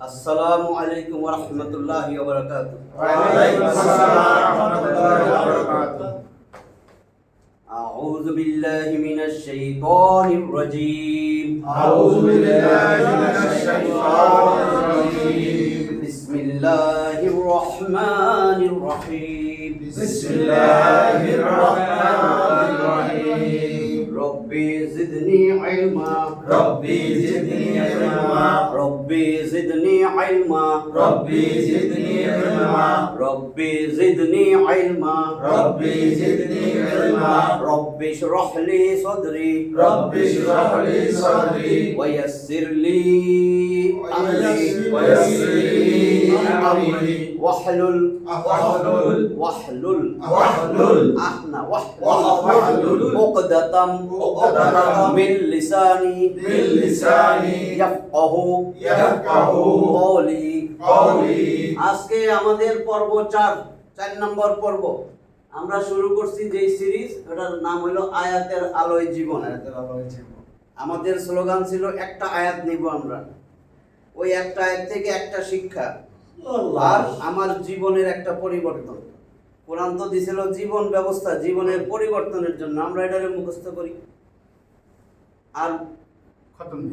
আসসালামু আলাইকুম ওয়া রাহমাতুল্লাহি ওয়া বারাকাতুহু। ওয়া আলাইকুম আসসালাম ওয়া রাহমাতুল্লাহি ওয়া বারাকাতুহু। আউযু বিল্লাহি মিনাশ শাইতানির রাজীম। আউযু বিল্লাহি মিনাশ শাইতানির রাজীম। বিসমিল্লাহির রহমানির রহিম। বিসমিল্লাহির রাহমানির রহিম। রব্বি জিদনি ইলমা। রব্বি জিদনি ইলমা। রব্বি জিদনি ইলমা। রব্বি জিদনি ইলমা। রব্বি জিদনি ইলমা। রব্বি জিদনি ইলমা। রব্বি ইশরাহ লি সাদরি। রব্বি ইশরাহ লি সাদরি। ওয়া ইয়াসসির লি আমরি। ওয়া ইয়াসসির লি আমরি। ওয়াহলুল ওয়াহলুল ওয়াহলুল ওয়াহলুল আহনা ওয়াহলুল উকদাতাম মিন লিসানি মিন লিসানি ইয়াফকাহু কওলি। আজকে আমাদের পর্ব 4 নম্বর পর্ব আমরা শুরু করছি যে সিরিজ, ওটার নাম হলো আয়াতের আলোয় জীবন। আমাদের স্লোগান ছিল একটা আয়াত নিব আমরা, ওই একটা আয়াত থেকে একটা শিক্ষা আর আমার জীবনের একটা পরিবর্তন। কোরআন তো দিছিল জীবন ব্যবস্থা, জীবনের পরিবর্তনের জন্য। আমরা এটারে মুখস্থ করি আর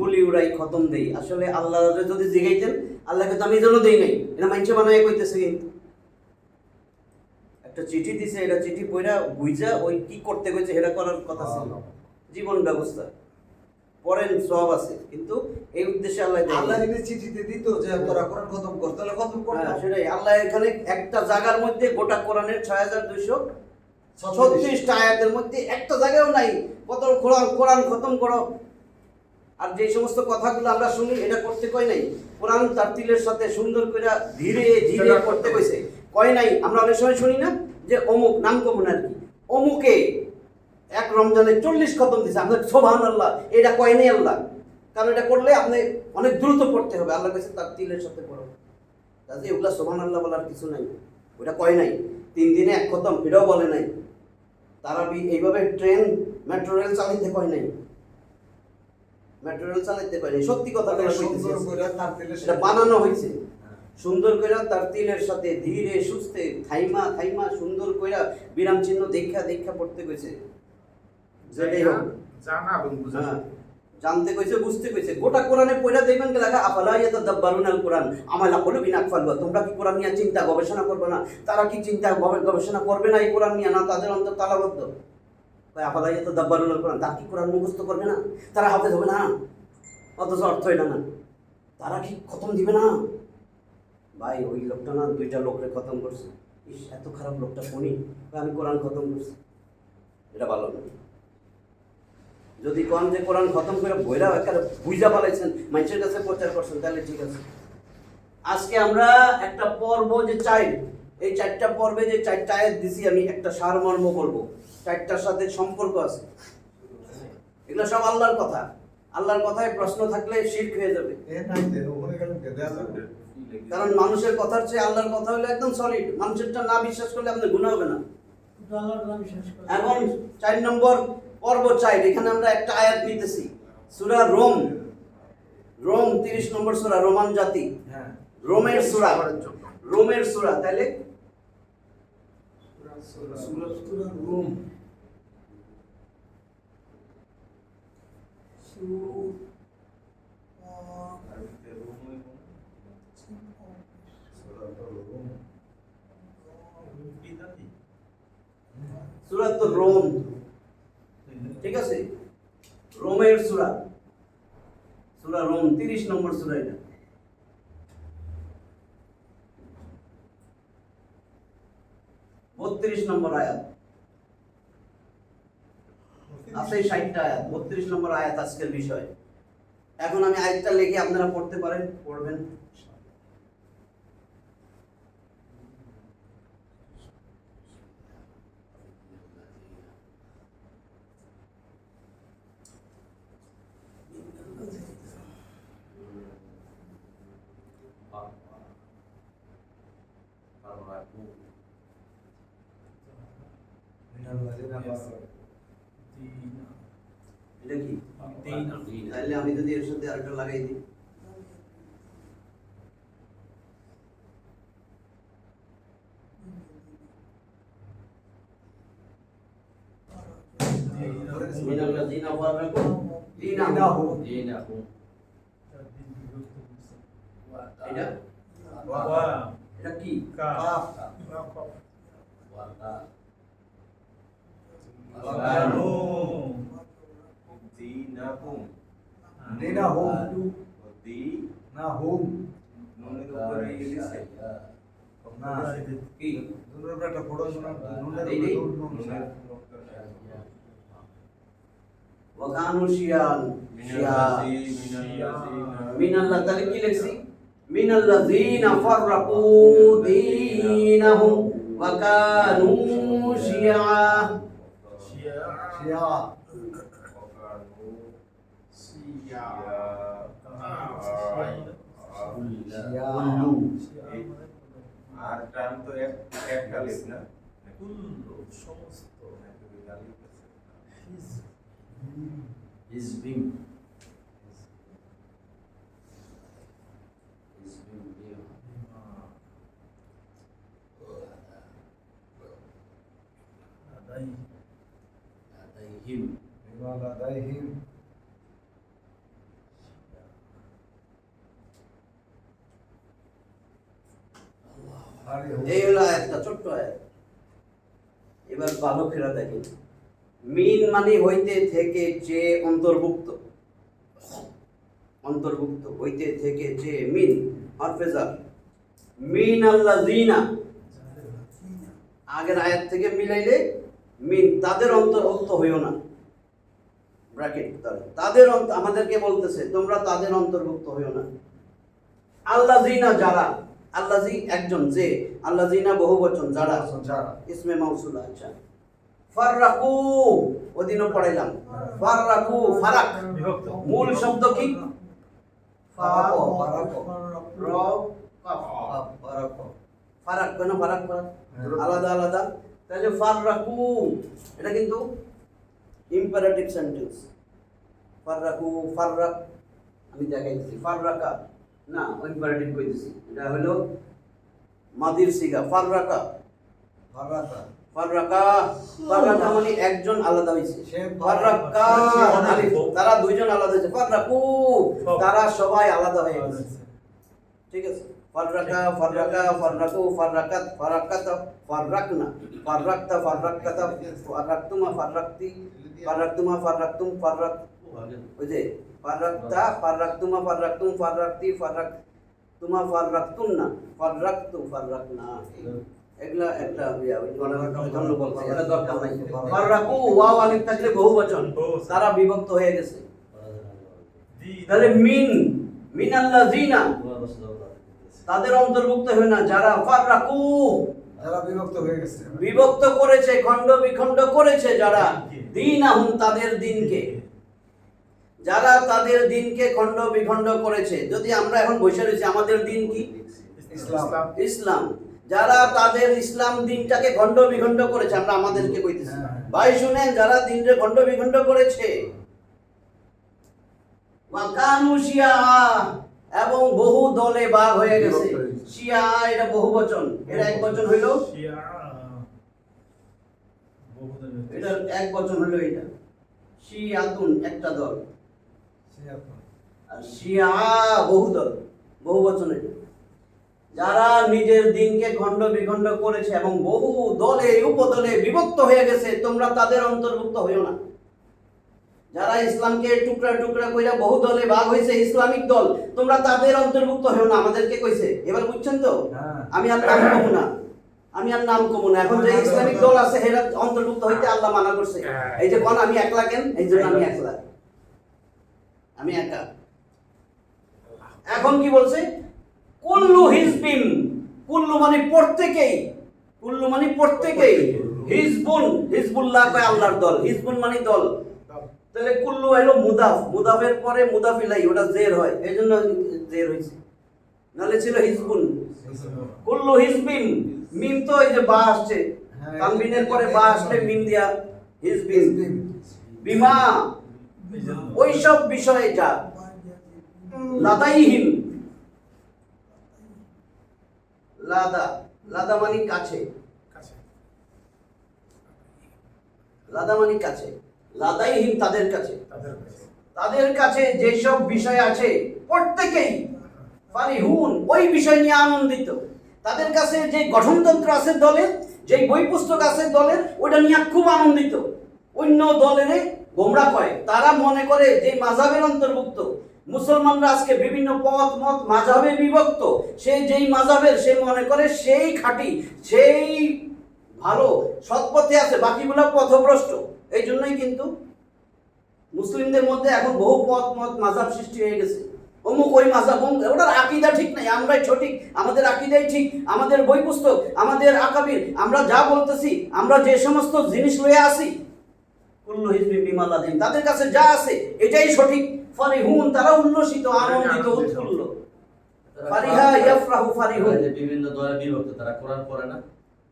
গুলি উড়াই, খতম দেই। আসলে আল্লাহ যদি জিগাইতেন, আল্লাহকে তো আমি এই জন্য দেই নাই, এটা মানুষে বানায় কইতেছে। কিন্তু একটা চিঠি দিছে, এটা চিঠি পড়া বুঝা ওই কি করতে কইছে এটা করার কথা ছিল। জীবন ব্যবস্থা পড়েন সব আছে, কিন্তু এই উদ্দেশ্যে আল্লাহ যদি চিঠিতে দিত যে তোরা কোরআন খতম কর, তাহলে খতম কর। সেটাই আল্লাহ এখানে একটা জায়গার মধ্যে গোটা কোরআনের 6236টা আয়াতের মধ্যে একটা জায়গাও নাই কত কোরআন খতম করো। আর যে সমস্ত কথাগুলো আমরা শুনি এটা করতে কয় নাই, কোরআন তারতিলের সাথে সুন্দর করে ধীরে ধীরে করতে কইছে, কয় নাই। আমরা অনেক সময় শুনি না যে অমুক নাম কমন আর কি, অমুকে এক রমজানে 40 খতম দিছে, আপনার সুবহানাল্লাহ, এটা কয় নাই আল্লাহ। কারণ এটা করলে আপনি অনেক দ্রুত পড়তে হবে, আল্লাহ কাছে তারতিলের সাথে পড়ো। তাহলে এগুলা সুবহানাল্লাহ বলার কিছু নাই, ওটা কয় নাই। 3 দিনে 1 খতম এটাও বলে নাই। তারাবি এইভাবে ট্রেন মেট্রো রেল চালাইতে কয় নাই, মেট্রো রেল চালাইতে কয় নাই। সত্যি কথা এটা বানানো হয়েছে সুন্দর করে তারতিলের সাথে ধীরে সুস্থে থাইমা থাইমা সুন্দর করে বিরাম চিহ্ন দেখা দেখা পড়তে কইছে। যেটাই হোক জানা এবং বুঝা। জানতে কইছে, বুঝতে কইছে। গোটা কোরআনে পড়া দেখবেন কি লেখা, আফালা ইয়াতাদাব্বারুনাল কোরআন আমালা কুলুবিন আকফালুহা। তোমরা কি কোরআন নিয়ে চিন্তা গবেষণা করবে না? তারা কি চিন্তা গবেষণা করবে না এই কোরআন নিয়ে? না, তাদের অন্তর তালাবদ্ধ। আফালা ইয়াতাদাব্বারুনাল কোরআন, তারা কি কোরআন মুখস্থ করবে না? তারা হাফেজ হবে না? অথচ অর্থ এটা না। তারা কি খতম দিবে না? ভাই ওই লোকটা না 2টা লোকরে খতম করছে। ইস, এত খারাপ লোকটা শুনি, আমি কোরআন খতম করছি, এটা ভালো না। যদি কোন যে কোরআন খতম করে বইরা একেবারে বুঝা পালাইছেন, মানুষের কাছে প্রচার করছেন, তাহলে ঠিক আছে। আজকে আমরা একটা পর্ব যে 4, এই 4টা পর্বে যে 4টা আয়াত দিছি, আমি একটা সারমর্ম বলবো, 4টার সাথে সম্পর্ক আছে। এগুলো সব আল্লাহর কথা। আল্লাহর কথায় প্রশ্ন থাকলে শিরক হয়ে যাবে। কারণ মানুষের কথার চেয়ে আল্লাহর কথা হলো একদম সলিড। মানুষেরটা না বিশ্বাস করলে আপনার গুনাহ হবে না। এখন 4 নম্বর পর্ব 4, এখানে আমরা একটা আয়াত নিতেছি, সূরা রোম। রোম 30 নম্বর সূরা, রোমান জাতি, রোমের সূরা, রোমের সূরা। তাহলে রোম সূরা তো রোম, ঠিক আছে, রোমের সূরা, সূরা রোম 30 নম্বর সূরা। এটা 32 নম্বর আয়াত আছে, 60টা আয়াত, 32 নম্বর আয়াত আজকের বিষয়। এখন আমি আয়াতটা লিখে আপনারা পড়তে পারেন, পড়বেন। এটা কি? তাহলে আমি যদি এর সাথে আরেকটা লাগাই দিই, মিনাল্লাযিনা ফাররাকু দীনাহুম দীনাহুম। এটা ওয়া এটা কি কাফ ওয়াকানু দীনাকুম দীনাহুম দি নাহুম নুনের উপরে দিছে না কি নুনের উপরে একটা ফটো নুনের এই উপরে নুন নুনের ওয়াকানু শিয়ান শিয়া মিনাল্লাহ তাহলে কি লিখছি মিনাল্লাযিনা ফাররাকু দীনাহুম ওয়া কানু শিয়া শিয়া শিয়া আর টান তো একটা লিখ না হিজবিম আদাইহিম লাদাইহিম আরে এই হলো একটা ছোট্ট আয়াত। এবার ভালো ফেরা দেখেন মিন মানে হইতে থেকে যে অন্তর্ভুক্ত অন্তর্ভুক্ত হইতে থেকে যে মিন হরফেজার মিন আল্লাযিনা আগের আয়াত থেকে মিলাইলে মিন তাদের অন্তর্ভুক্ত হইও না ব্র্যাকেট তাদের আমাদেরকে বলতেছে তোমরা তাদের অন্তর্ভুক্ত হইও না আল্লাযিনা যারা আল্লাযী একজন যে আল্লাযিনা বহুবচন যারা যারা ইসমে মাউসুল আচ্ছা ফাররাকু ওদিনও পড়াইলাম ফাররাকু ফারাক মূল শব্দ কি ফারাক ফারাক র কাফ ফারাক ফারাক কেন ফারাক ফারাক আলাদা আলাদা তাহলে ফাররাকু এটা কিন্তু ইম্পারেটিভ সেন্টেন্স ফাররাকু ফাররাক আমি দেখাইছি ফাররাকা না ইম্পারেটিভ কইতেছি এটা হলো মাদির সিগা ফাররাকা ফারাক ফাররাকা ফাররাকা মানে একজন আলাদা হইছে সে ফাররাকা আলিফ তারা দুইজন আলাদা হইছে ফাররাকু তারা সবাই আলাদা হয়ে গেছে ঠিক আছে ফাররাকা ফাররাকা ফাররাকু ফাররাকাত ফারাকাত ফাররাকনা ফাররাকতা ফাররাকাতা ফাররাকতুমা ফাররাকতি ফাররাকতুমা ফাররাকতুম ফাররাক ওই যে ফাররাকতা ফাররাকতুমা ফাররাকতুম ফাররাকতি ফাররাকতুমা ফাররাকতুমনা ফাররাকতু ফাররাকনা এগুলা একটা জন্য বলছে এটা দরকার নাই ফাররাকু ওয়াও আলিফ থাকলে বহুবচন তারা বিভক্ত হয়ে গেছে তাহলে মিনাল্লাযিনা তাদের অন্তর্ভুক্ত হয় না যারা ফাররাকু যারা বিভক্ত হয়ে গেছে বিভক্ত করেছে খণ্ড বিখণ্ড করেছে যারা দীনাহুম তাদের দিনকে যারা তাদের দিনকে খণ্ড বিখণ্ড করেছে যদি আমরা এখন বসে রয়েছি আমাদের দিন কি ইসলাম ইসলাম যারা তাদের ইসলাম দিনটাকে খণ্ড বিখণ্ড করেছে আমরা আমাদেরকে কইতেছি হ্যাঁ। ভাই শুনেন যারা দিনকে খণ্ড বিখণ্ড করেছে ওয়াকানু শিয়া এবং বহু দলে ভাগ হয়ে গেছে শিয়া এটা বহুবচন এটা এক বচন হইলো এটা এক বচন হইলো এটা শিয়াতুন একটা দল আর শিয়া বহু দল বহু বচন এটা যারা নিজের দিনকে খণ্ড বিখণ্ড করেছে এবং বহু দলে উপদলে বিভক্ত হয়ে গেছে তোমরা তাদের অন্তর্ভুক্ত হইও না যারা ইসলামকে টুকরা টুকরা কইরা বহু দলে ভাগ হয়েছে ইসলামিক দল তোমরা তাদের অন্তর্ভুক্ত হইও না আমাদেরকে কইছে এবার বুঝছেন তো হ্যাঁ। আমি আর নাম কমু না এখন যে ইসলামিক দল আছে এরা অন্তর্ভুক্ত হইতে আল্লাহ মানা করছে এই যে কোন আমি একলা কেন এই জন্য আমি একলা আমি একা এখন কি বলছে কুল্লু হিজবিন কুল্লু মানে প্রত্যেকেই হিজবুন হিজবুল্লাহ কয় আল্লাহর দল হিজবুন মানে দল তাহলে কুল্লু হলো মুদাফের পরে মুদাফিলাই ওটা জের হয় এইজন্য জের হইছে নালে ছিল হিজবুন কুল্লু হিজবিন মিম তো এই যে বা আসছে তানবিনের পরে বা আসলে মিম দিয়া হিজবিন বিমা ওই সব বিষয়ে যা লাদাইহিম লাদা মানে কাছে লাদা মানে কাছে লাদাইহিম তাদের কাছে, তাদের কাছে তাদের কাছে যেসব বিষয় আছে প্রত্যেকেই ফারিহুন ওই বিষয় নিয়ে আনন্দিত। তাদের কাছে যে গঠনতন্ত্র আছে দলের, যে বই পুস্তক আছে দলের, ওটা নিয়ে খুব আনন্দিত। অন্য দলের গোমরা কয়, তারা মনে করে যে মাযহাবের অন্তর্ভুক্ত মুসলমানরা আজকে বিভিন্ন পথ মত মাযহাবে বিভক্ত, সে যেই মাযহাবের সে মনে করে সেই খাঁটি, সেই ভালো সৎ পথে আছে, বাকিগুলো পথভ্রষ্ট। এই জন্যই কিন্তু মুসলিমদের মধ্যে এখন বহু পথ মত মাযহাব সৃষ্টি হয়ে গেছে। অমুক ওই মাযহাব, ওটার আকীদা ঠিক নাই, আমরাই সঠিক, আমাদের আকীদাই ঠিক, আমাদের বই পুস্তক, আমাদের আকাবির, আমরা যা বলতেছি, আমরা যে সমস্ত জিনিস লয়ে আসি, কুল্লু হিজবি বিমা লাদাইহিম, তাদের কাছে যা আছে এটাই সঠিক। ফারিহুন তারা উল্লসিত, আনন্দিত, উৎফুল্ল। ফারিহা ইয়াফরাহু ফারিহুন, যে বিভিন্ন দলে বিভক্ত, তারা কোরআন পড়ে না।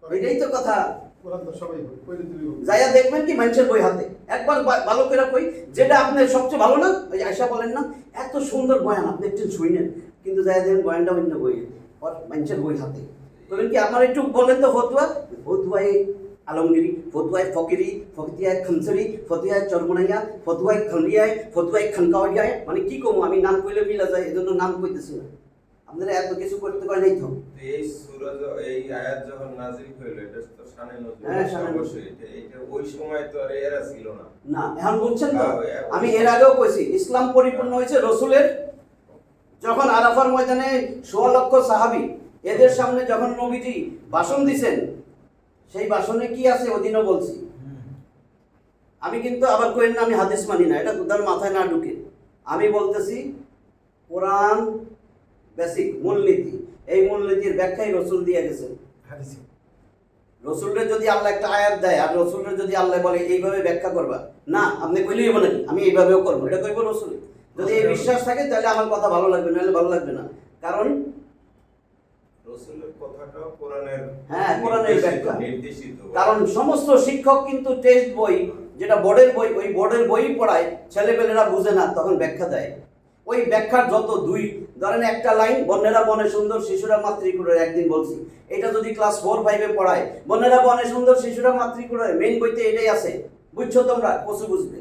এটাই তো কথা। কোরআন তো সবাই পড়ে দিবি। যাইয়া দেখবেন কি মানুষের বই হাতে, একবার ভালো করে কই, যেটা আপনার সবচেয়ে ভালো না, ওই আয়সা বলেন না এত সুন্দর বয়ান আপনি একটু শুনেন, কিন্তু যাইয়া দেখেন বয়ানটা অন্য বই, মানুষের বই হাতে। বলবেন কি আমার একটু বলেন তো ফতুয়া, ফতুয়ায় আলমগিরি, ফতুয়ায় ফকিরি, ফতুয়ায় খানসরি, ফতুয়ায় চরমনাইয়া, ফতুয়ায় খানরিয়ায়, ফতুয়ায় খানকাওয়াইয়ায়, মানে কি কমু আমি নাম কইলে মিলা যায়, এজন্য নাম কইতেছি না। আপনারা এত কিছু করতে পারেন নাই তো। এই সূরা এই আয়াত যখন নাযিল হইল, এটা তো শানে নজুল, হ্যাঁ, শানে নজুল। অবশ্যই এটা ওই সময় তো আর এরা ছিল না। না এখন বলছেন তো, হ্যাঁ, আমি এর আগেও কইছি ইসলাম পরিপূর্ণ হয়েছে রসুলের যখন আরাফার ময়দানে 16 লক্ষ সাহাবী এদের সামনে যখন নবীজি ভাষণ দিছেন, সেই ভাষণে কি আছে ওদিনও বলছি। আমি কিন্তু আবার কইেন না আমি হাদিস মানি না, এটা দুধার মাথায় না ঢুকে। আমি বলতেছি কোরআন বেসিক মূলনীতি, এই মূলনীতির ব্যাখ্যাই রসুল দিয়ে গেছেন। হাদিসে রসুলের যদি আল্লাহ একটা আয়াত দেয় আর রসুলের যদি আল্লাহ বলে এইভাবে ব্যাখ্যা করবা, না আপনি কইলেই হবে নাকি আমি এইভাবেও করবো, এটা কইব রসুল। যদি এই বিশ্বাস থাকে তাহলে আমার কথা ভালো লাগবে, নাহলে ভালো লাগবে না। কারণ রাসূলের কথাটাও কোরআনের, হ্যাঁ, কোরআনের ব্যাখ্যা। নির্দেশিত। কারণ সমস্ত শিক্ষক কিন্তু টেস্ট বই, যেটা বোর্ডের বই, ওই বোর্ডের বই পড়ায়, ছেলেপেলেরা বুঝে না তখন ব্যাখ্যা দেয়। ওই ব্যাখ্যার যত ধরেন একটা লাইন, বন্যেরা বনে সুন্দর শিশুরা মাতৃকুড়ে, একদিন বলছি এটা যদি ক্লাস 4-5 পড়ায়, বন্যেরা বনে সুন্দর শিশুরা মাতৃকুড়ে, মেইন বইতে এটাই আছে, বুঝছো তোমরা, কচু বুঝবে।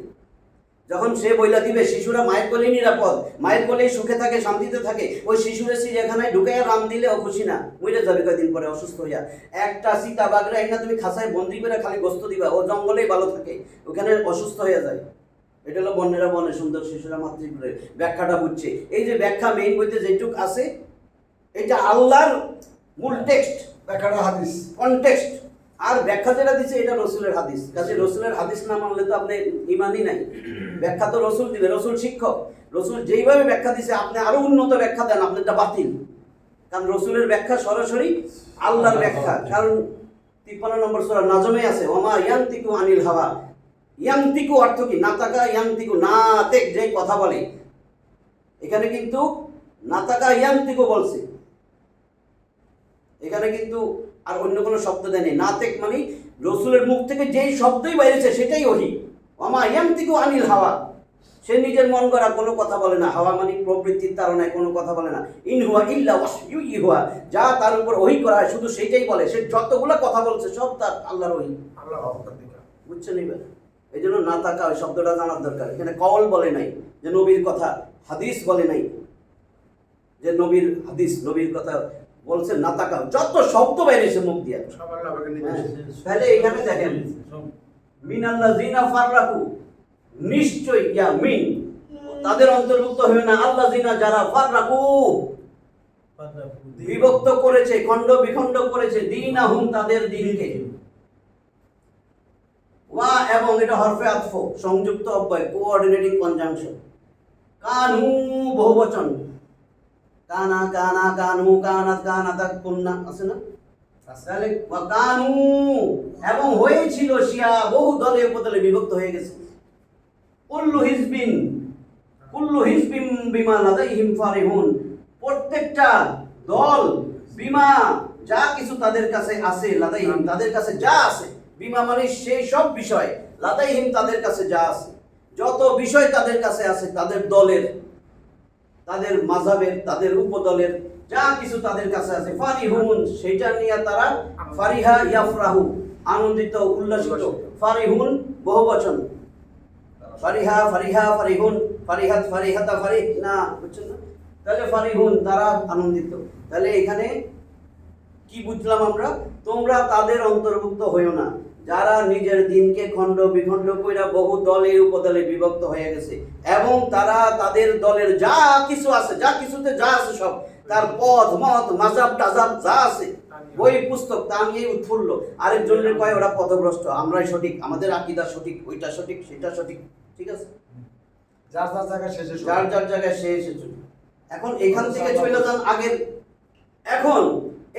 যখন সে বইলা দিবে শিশুরা মায়ের কোলেই নিরাপদ, মায়ের কোলেই সুখে থাকে, শান্তিতে থাকে, ওই শিশুরে চিড়িয়াখানায় ঢুকাইয়া রাম দিলে ও খুশি না, মরে যাবে কয়েকদিন পরে অসুস্থ হইয়া। একটা সীতা বাঘরা না তুমি খাঁচায় বন্দি করে খালি গোস্ত দিবা, ও জঙ্গলেই ভালো থাকে, ওখানে অসুস্থ হয়ে যায়। এটা হলো বন্যেরা বনে সুন্দর শিশুরা মাতৃকুলে, ব্যাখ্যাটা বুঝছে। এই যে ব্যাখ্যা মেইন বইতে যেটুক আছে, এটা আল্লাহর মূল টেক্সট, ব্যাখ্যাটা হাদিস। কনটেক্সট। আর ব্যাখ্যা যেটা দিচ্ছে এটা রসুলের হাদিস। কাজে রসুলের হাদিস না মানলে তো আপনি ইমানই নাই। ব্যাখ্যা তো রসুল দিবে, রসুল শিক্ষক, রসুল যেইভাবে ব্যাখ্যা দিচ্ছে আপনি আরো উন্নত ব্যাখ্যা দেন, আপনারটা বাতিল। কারণ রসুলের ব্যাখ্যা সরাসরি আল্লাহর ব্যাখ্যা। কারণ 53 নম্বর সূরা নাজমে আছে, ওমা ইয়ান্তিকু আনিল হাওয়া। ইয়ান্তিকু অর্থ কি? নাতাকা ইয়ান্তিকু, নাতেক যে কথা বলে, এখানে কিন্তু নাতাকা ইয়ান্তিকু বলছে, এখানে কিন্তু আর অন্য কোনো শব্দ দেয়নি। নাতেক মানে রসুলের মুখ থেকে যেই শব্দই বাইরেছে সেটাই ওহী। ওমা ইয়ান্তিকু আনিল হাওয়া, সে নিজের মন গড়া কোনো কথা বলে না। হাওয়া মানে প্রবৃত্তির তাড়নায় কোনো কথা বলে না। ইন হুয়া ইল্লা ওয়াহয়ু ইহুয়া, যা তার উপর ওহী করা হয় শুধু সেইটাই বলে। সে যতগুলো কথা বলছে সব তার আল্লাহর ওহী। আল্লাহ পক্ষ থেকে। বুঝছেন এবার? এই জন্য না তাকা ওই শব্দটা জানার দরকার। এখানে কওল বলে নাই যে নবীর কথা, হাদিস বলে নাই যে নবীর হাদিস, নবীর কথা বলছে না তাকা। যত শব্দ বাইরেছে মুখ দিয়া, সব আল্লাহ পাকের হ্যাঁ। নির্দেশ। তাহলে এখানে দেখেন মিনাল্লাযিনা ফাররাকু, নিশ্চয় ইয়া মিন তাদের অন্তর্ভুক্ত হবে না আল্লাযিনা যারা ফাররাকু বিভক্ত করেছে, খণ্ড বিখণ্ড করেছে, দীনাহুম তাদের দিনকে। ওয়া এবং এটা হরফে আতফ, সংযুক্ত অব্যয়, কোঅর্ডিনেটিং কনজাংশন। কানু বহুবচন, কানা কানা কানু কানাত কানাতা কুন্না আছে না? তাহলে ওয়া কানু এবং হয়েছিল শিয়া, বহু দলে উপদলে বিভক্ত হয়ে গেছে। কুল্লু হিজবিন বিমা লাদাইহিম ফারিহুন, প্রত্যেকটা দল বিমা যা কিছু তাদের কাছে আছে, লাদাইহিম তাদের কাছে যা আছে, বিমা মানে সেই সব বিষয়, লাদাইহিম তাদের কাছে যা আছে, যত বিষয় তাদের কাছে আছে, তাদের দলের, তাদের মাযহাবের, তাদের উপদলের যা কিছু তাদের কাছে আছে, ফারিহুন সেটা নিয়ে তারা, ফারিহা ইয়াফরাহু আনন্দিত উল্লাসিত, ফারিহুন বহুবচন, ফারিহা ফারিহা ফারিহুন, ফারিহাত ফারিহাতা ফারিহনা, বুঝছেন না? তাহলে ফারিহুন তারা আনন্দিত। তাহলে এখানে কি বুঝলাম আমরা? তোমরা তাদের অন্তর্ভুক্ত হইও না যারা নিজের দিনকে খণ্ড বিখণ্ড কইরা বহু দলে উপদলে বিভক্ত হয়ে গেছে, এবং তারা তাদের দলের যা কিছু আছে, যা কিছুতে যা আছে সব, তার পথ মত মাজাব টাজাব যা আছে, বই পুস্তক তা নিয়ে উৎফুল্ল। আরেকজনের কয় ওরা পথভ্রষ্ট, আমরাই সঠিক, আমাদের আকীদা সঠিক, ওইটা সঠিক, সেটা সঠিক। ঠিক আছে, যার যার জায়গায় শেষে যার যার জায়গায় সে এসেছে। এখন এখান থেকে চলে যান আগের। এখন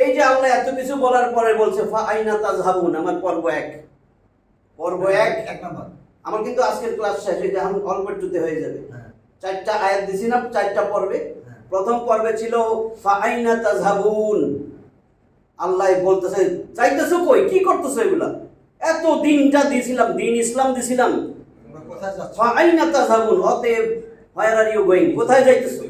এই যে আল্লাহ এত কিছু বলার পরে বলছে ফা আইনা তাযহাবুন, আমার পর্ব 1, পর্ব 1 এক নাম্বার। আমার কিন্তু আজকের ক্লাস শেষ, এটা এখন অল্প একটুতে হয়ে যাবে। হ্যাঁ 4টা আয়াত দিছি না, 4টা পর্বে। হ্যাঁ। প্রথম পর্বে ছিল ফা আইনা তাযহাবুন, আল্লাহ বলতেছে যাইতেছো কই, কি করতেছো এগুলা, এত দিনটা দিছিলাম, দিন ইসলাম দিছিলাম, তোমরা কোথায় যাচ্ছ? ফা আইনা তাযহাবুন, অতএব হোয়ার আর ইউ গোয়িং, কোথায় যাইতেছো?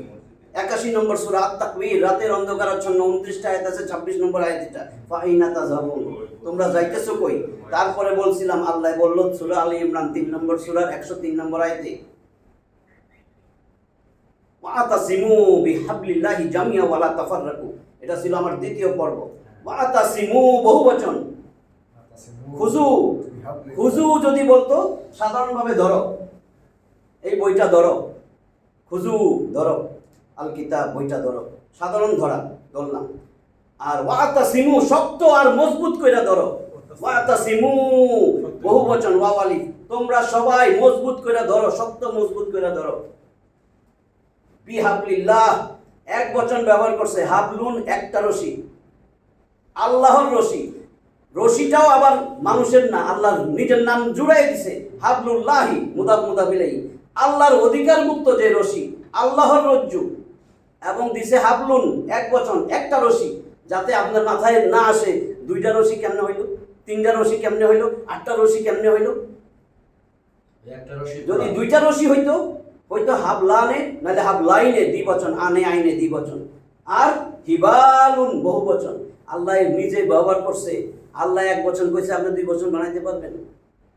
81 নম্বর সূরা আত-তাকবীর, রাতের অন্ধকারাচ্ছন্ন, 29টা আয়াত আছে, 26 নম্বর আয়াত এটা, ফা আইনা তাযহাবুন, তোমরা যাইতেছো কই? তারপরে বলছিলাম আল্লাহ বলল সূরা আলী ইমরান 3 নম্বর সূরার 103 নম্বর আয়াতে, ওয়াতাসিমু বিহাবলিল্লাহি জামিয়া ওয়ালা তাফাররাকু, এটা ছিল আমার দ্বিতীয় পর্ব। ওয়াতাসিমু বহুবচন, খুজু, খুজু যদি বলতো সাধারণভাবে ধরো, এই বইটা ধরো, খুজু ধরো, আল কিতাব বইটা ধরো, সাধারণ ধরা, ধরলাম। আর ওয়াতাসিমু শক্ত আর মজবুত কইরা ধরো, ওয়াতাসিমু বহুবচন ওয়াওয়ালি, তোমরা সবাই মজবুত কইরা ধরো, শক্ত মজবুত কইরা ধরো। বিহাবলিল্লাহ এক বচন ব্যবহার করছে, হাবলুন একটা রশি, আল্লাহর রশি, রশিটাও আবার মানুষের না, আল্লাহর নিজের নাম জুড়াই দিছে, হাবলুল্লাহি মুদাফ মুদাফ ইলাইহি, আল্লাহর অধিকার মুক্ত যে রশি, আল্লাহর রজ্জু, এবং দিছে হাবলুন এক বচন একটা রশি, যাতে আপনার মাথায় না আসে 2টা রশি কেমনে হইল, 3টা রশি কেমনে হইল, 8টা রশি কেমনে হইল। একটা রশি যদি 2টা রশি হইতো হয়তো হাবলানে নাহলে হাবলাইনে দ্বিবচন, আনে আইনে দ্বিবচন, আর হিবালুন বহুবচন। আল্লাহ নিজে ব্যবহার করছে, আল্লাহ এক বচন কইছে, আপনি 2 বচন বানাইতে পারবেন?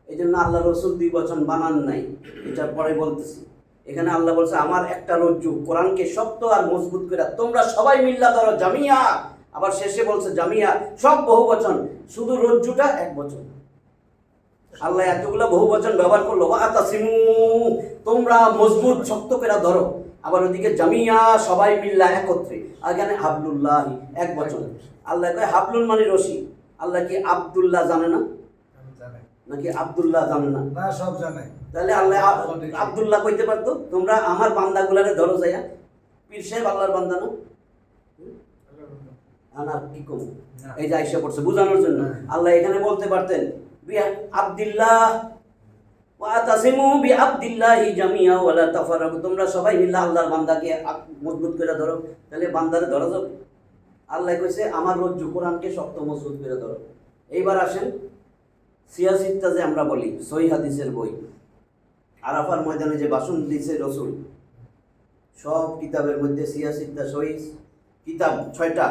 এই জন্য আল্লাহ রসুল 2 বচন বানান নাই, এটা পরে বলতেছি। এখানে আল্লাহ বলছে আমার একটা রজ্জু, কোরআনকে শক্ত আর মজবুত করে তোমরা সবাই মিল্লা ধরো জামিয়া, আবার শেষে বলছে জামিয়া, সব বহুবচন, শুধু রজ্জুটা এক বচন। আল্লাহ এতগুলা বহুবচন ব্যবহার করলো, ওয়াতাসিমু তোমরা মজবুত শক্ত করে ধরো, আবার ওদিকে জামিয়া সবাই মিল্লা একত্রে, আর এখানে হাবলুল্লাহি এক বচন। আল্লাহ কয় হাবলুন মানে রশি। আল্লাহ কি আব্দুল্লাহ জানে না জানে নাকি আব্দুল্লাহ জানে না? না, সব জানে। তাহলে আল্লাহ আব্দুল্লাহ কইতে পারতো তোমরা আমার বান্দাগুলারে ধরো যাইয়া, পীর সাহেব আল্লাহর বান্দা না? না কি কম, না। এই যে আইসা পড়ছে বোঝানোর জন্য। আল্লাহ এখানে বলতে পারতেন আব্দুল্লাহ ওয়াতাসিমু বিআবদিল্লাহি জামিয়া ওয়ালা তাফাররাকু, তোমরা সবাই মিলে আল্লাহর বান্দাকে মজবুত করে ধরো, তাহলে বান্দারে ধরা যাবে। আল্লাহ কইছে আমার রজ্জু কোরআনকে শক্ত মজবুত করে ধরো। এইবার আসেন সিয়াসিত্তা যে আমরা বলি, সহিহ হাদিসের বই, আরাফার ময়দানে যে ভাষণ দিয়েছে রসুল, সব কিতাবের মধ্যে সিয়াসিত্তা সহিহ কিতাব 6টা,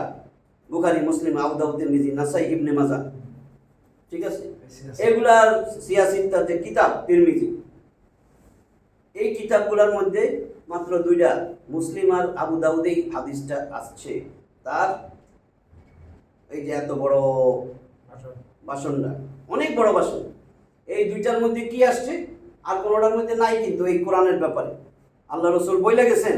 বুখারী, মুসলিম, আবু দাউদ, তিরমিজি, নাসাই, ইবনে মাজাহ, ঠিক আছে? এগুলার সিয়াসিত্তার যে কিতাব তিরমিজি, এই কিতাবগুলোর মধ্যে মাত্র 2টা, মুসলিম আর আবু দাউদেই হাদিসটা আসছে। তার এই যে এত বড় ভাষণটা, অনেক বড় ভাষণ, এই 2টার মধ্যে কি আসছে আর কোনোটার মধ্যে নাই। কিন্তু এই কোরআনের ব্যাপারে আল্লাহ রসুল বইলে গেছেন,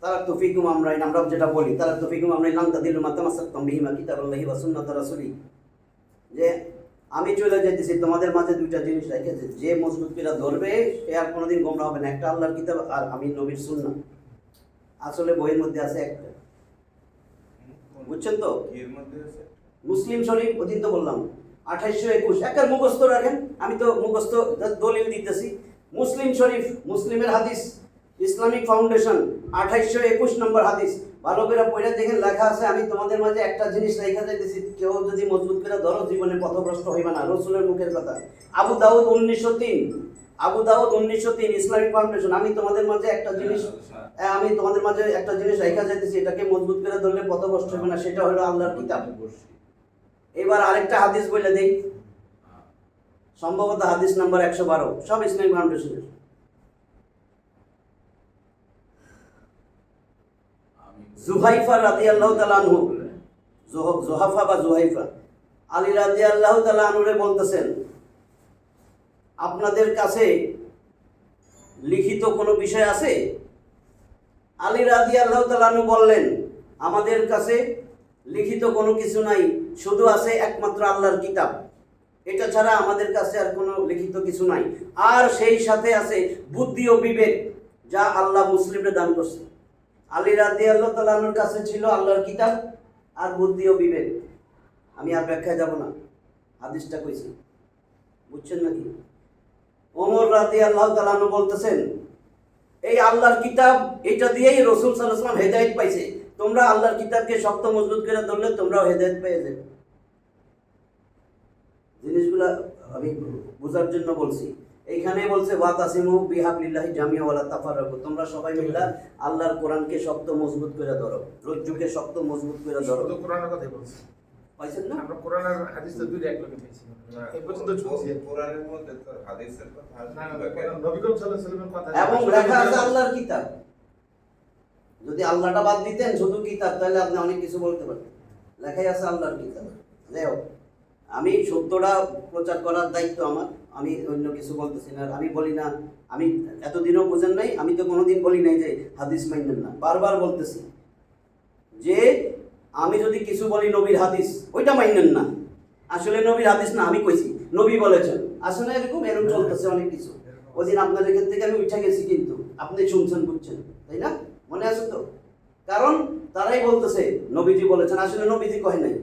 তারা তৌফিকুম আমরাইন, আমরা যেটা বলি তারা তৌফিকুম আমরাইন লান তাদিল্লু মা তামাসসাকতুম বিহিমা কিতাবুল্লাহি ওয়া সুন্নাতুর রাসূলি, যে আমি চলে যেতেছি তোমাদের মাঝে 2টা জিনিস রেখেছে, যে মজবুত করে ধরবে সে আর কোনোদিন গোমরা হবে না, একটা আল্লাহর কিতাব আর আমি নবীর সুন্নাহ। আসলে বইয়ের মধ্যে আছে একটা, বুঝছেন তো? এর মধ্যে আছে মুসলিম শরীফ, ওদিন তো বললাম 2821, একটা মুখস্থ রাখেন, আমি তো মুখস্থ দলিল দিতেছি। মুসলিম শরীফ, মুসলিমের হাদিস, ইসলামিক ফাউন্ডেশন 2821 নম্বর হাদিস, ভালো করে পড়ে দেখেন, লেখা আছে আমি তোমাদের মাঝে একটা জিনিস রেখা যাইতেছি, কেউ যদি মজবুত করে ধরো জীবনে পথভ্রষ্ট হইবে না, রসুলের মুখের কথা। আবু দাউদ 1903, আবু দাউদ 1903, ইসলামিক ফাউন্ডেশন, আমি তোমাদের মাঝে একটা জিনিস রেখা যাইতেছি, এটাকে মজবুত করে ধরলে পথভ্রষ্ট হইবে না, সেটা হলো আল্লাহর কিতাব। এবার আরেকটা হাদিস বলে দেই, সম্ভবত হাদিস নাম্বার 112, সব ইসলামিক ফাউন্ডেশনের। জুহাইফা রাদিয়াল্লাহু তাআলা আনহু, জুহাফা বা জুহাইফা, আলী রাদিয়াল্লাহু তাআলা আনহুরে বলতেছেন, আপনাদের কাছে লিখিত কোনো বিষয় আছে? আলী রাদিয়াল্লাহু তাআলা আনহু বললেন, আমাদের কাছে লিখিত কোনো কিছু নাই, শুধু আছে একমাত্র আল্লাহর কিতাব, এটা ছাড়া আমাদের কাছে আর কোনো লিখিত কিছু নাই। আর সেই সাথে আছে বুদ্ধি ও বিবেক, যা আল্লাহ মুসলিমদের দান করছে। আলী রাদিয়াল্লাহু তাআলা আনহুর কাছে ছিল আল্লাহর কিতাব আর বুদ্ধি ও বিবেক। আমি আর ব্যাখ্যায় যাব না, হাদিসটা কইছি, বুঝছেন নাকি? ওমর রাদিয়াল্লাহু তাআলা আনহু বলতেছেন, এই আল্লাহর কিতাব, এটা দিয়েই রাসূল সাল্লাল্লাহু আলাইহি ওয়াসাল্লাম হেদায়েত পাইছে। তোমরা আল্লাহর কিতাবকে শক্ত মজবুত করে ধরলে তোমরাও হেদায়েত পেয়ে যাবে। জিনিসগুলা আমি বোঝার জন্য বলছি। এইখানে বলছে ওয়াতাসিমু বিহাবলিল্লাহি জামিআ ওয়ালা তাফাররাকু, তোমরা সবাই মিলে আল্লাহর কোরআনকে শক্ত মজবুত করে ধরো, রজ্জুকে শক্ত মজবুত করে ধরো। শুধু কোরআনের কথাই বলছি। পাইছেন না? আমরা কোরআন আর হাদিস তো দুইটা একলগে পেয়েছি। এই পর্যন্ত শুনছি। কোরআনের মধ্যে তো হাদিসের কথা না, না, আসবে কেন? কোরআন নবী করিম সাল্লাল্লাহু আলাইহি ওয়াসাল্লামের কথা। এবং লেখা আছে আল্লাহর কিতাব। যদি আল্লাহটা বাদ দিতেন শুধু কিতাব, তাহলে আপনি অনেক কিছু বলতে পারতেন। লেখাই আছে আল্লাহর কিতাব। যাই হোক, আমি সত্যটা প্রচার করার দায়িত্ব আমার, আমি অন্য কিছু বলতেছি না। আমি বলি না, আমি এতদিনও বোঝেন নাই, আমি তো কোনোদিন বলি নাই যে হাদিস মাইনেন না, বারবার বলতেছি যে আমি যদি কিছু বলি নবীর হাদিস, ওইটা মাইনেন না। আসলে নবীর হাদিস না, আমি কইছি নবী বলেছেন। আসলে এরকম চলতেছে অনেক কিছু। ওই দিন আপনাদের এখান থেকে আমি উঠে গেছি, কিন্তু আপনি শুনছেন, বুঝছেন, তাই না? মনে আছে তো? কারণ তারাই বলতেছে নবীজি বলেছেন, আসলে নবীজি কয় নাই,